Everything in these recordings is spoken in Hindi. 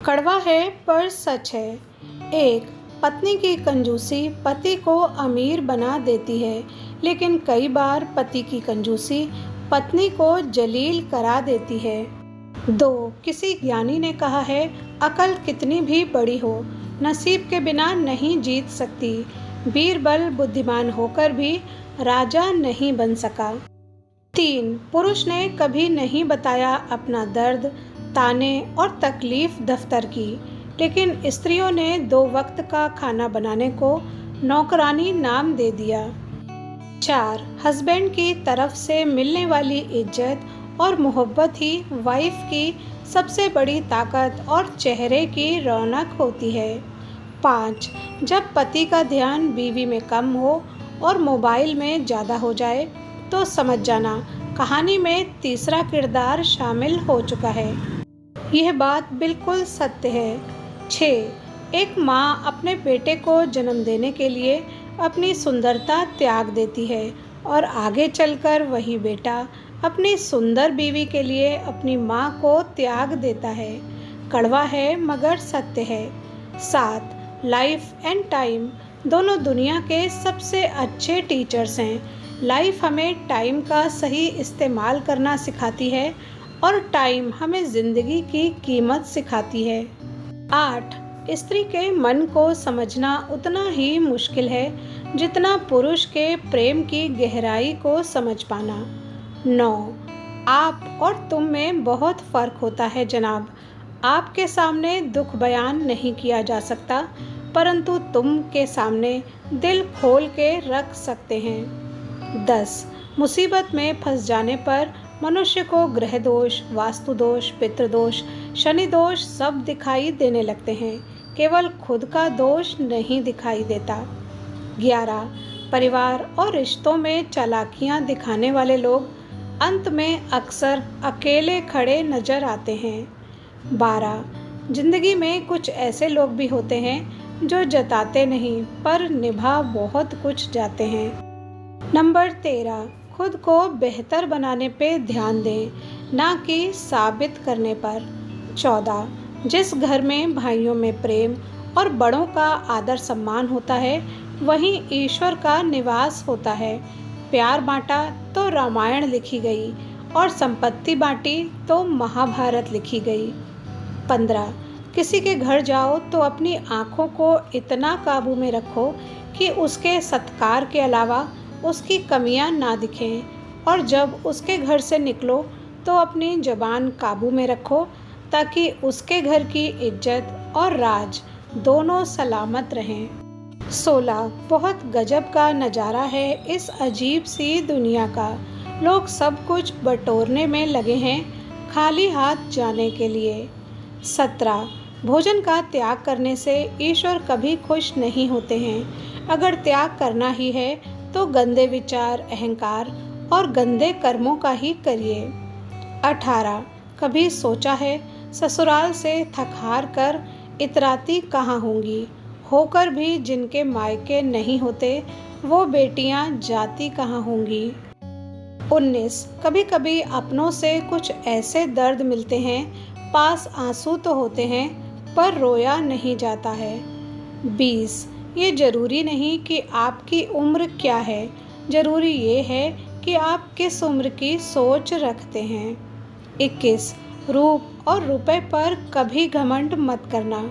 कड़वा है पर सच है। एक, पत्नी की कंजूसी पति को अमीर बना देती है, लेकिन कई बार पति की कंजूसी पत्नी को जलील करा देती है। दो, किसी ज्ञानी ने कहा है, अकल कितनी भी बड़ी हो, नसीब के बिना नहीं जीत सकती। बीरबल बुद्धिमान होकर भी राजा नहीं बन सका। तीन, पुरुष ने कभी नहीं बताया अपना दर्द, ताने और तकलीफ दफ्तर की, लेकिन स्त्रियों ने 2 वक्त का खाना बनाने को नौकरानी नाम दे दिया। 4, हस्बैंड की तरफ से मिलने वाली इज्जत और मोहब्बत ही वाइफ की सबसे बड़ी ताकत और चेहरे की रौनक होती है। 5, जब पति का ध्यान बीवी में कम हो और मोबाइल में ज़्यादा हो जाए तो समझ जाना कहानी में तीसरा किरदार शामिल हो चुका है। यह बात बिल्कुल सत्य है। 6, एक माँ अपने बेटे को जन्म देने के लिए अपनी सुंदरता त्याग देती है और आगे चलकर वही बेटा अपनी सुंदर बीवी के लिए अपनी माँ को त्याग देता है। कड़वा है मगर सत्य है। 7, लाइफ एंड टाइम दोनों दुनिया के सबसे अच्छे टीचर्स हैं। लाइफ हमें टाइम का सही इस्तेमाल करना सिखाती है और टाइम हमें ज़िंदगी की कीमत सिखाती है। 8, स्त्री के मन को समझना उतना ही मुश्किल है जितना पुरुष के प्रेम की गहराई को समझ पाना। 9, आप और तुम में बहुत फ़र्क होता है जनाब। आपके सामने दुख बयान नहीं किया जा सकता, परंतु तुम के सामने दिल खोल के रख सकते हैं। 10, मुसीबत में फंस जाने पर मनुष्य को ग्रह दोष, वास्तु दोष, पितृदोष, शनि दोष सब दिखाई देने लगते हैं, केवल खुद का दोष नहीं दिखाई देता। 11, परिवार और रिश्तों में चालाकियां दिखाने वाले लोग अंत में अक्सर अकेले खड़े नजर आते हैं। 12, जिंदगी में कुछ ऐसे लोग भी होते हैं जो जताते नहीं पर निभा बहुत कुछ जाते हैं। नंबर 13, खुद को बेहतर बनाने पे ध्यान दें, ना कि साबित करने पर। 14, जिस घर में भाइयों में प्रेम और बड़ों का आदर सम्मान होता है, वहीं ईश्वर का निवास होता है। प्यार बांटा तो रामायण लिखी गई और संपत्ति बांटी तो महाभारत लिखी गई। 15, किसी के घर जाओ तो अपनी आँखों को इतना काबू में रखो कि उसके सत्कार के अलावा उसकी कमियां ना दिखें, और जब उसके घर से निकलो तो अपनी ज़बान काबू में रखो ताकि उसके घर की इज्जत और राज दोनों सलामत रहें। 16, बहुत गजब का नज़ारा है इस अजीब सी दुनिया का। लोग सब कुछ बटोरने में लगे हैं, खाली हाथ जाने के लिए। 17, भोजन का त्याग करने से ईश्वर कभी खुश नहीं होते हैं। अगर त्याग करना ही है तो गंदे विचार, अहंकार और गंदे कर्मों का ही करिए। 18, कभी सोचा है ससुराल से थक हार कर इतराती कहाँ होंगी, होकर भी जिनके मायके नहीं होते वो बेटियां जाती कहाँ होंगी। 19, कभी कभी अपनों से कुछ ऐसे दर्द मिलते हैं, पास आंसू तो होते हैं पर रोया नहीं जाता है। 20, ये ज़रूरी नहीं कि आपकी उम्र क्या है, ज़रूरी ये है कि आप किस उम्र की सोच रखते हैं। 21, रूप और रुपए पर कभी घमंड मत करना,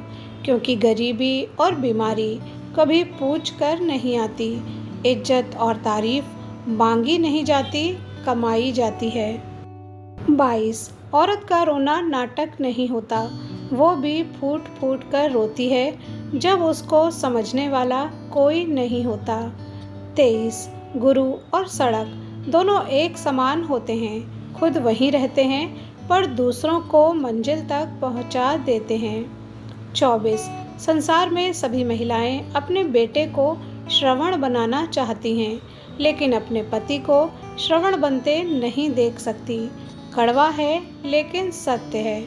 क्योंकि गरीबी और बीमारी कभी पूछ कर नहीं आती। इज्जत और तारीफ मांगी नहीं जाती, कमाई जाती है। 22, औरत का रोना नाटक नहीं होता, वो भी फूट फूट कर रोती है जब उसको समझने वाला कोई नहीं होता। 23, गुरु और सड़क दोनों एक समान होते हैं, खुद वहीं रहते हैं पर दूसरों को मंजिल तक पहुंचा देते हैं। 24, संसार में सभी महिलाएं अपने बेटे को श्रवण बनाना चाहती हैं, लेकिन अपने पति को श्रवण बनते नहीं देख सकती। कड़वा है लेकिन सत्य है।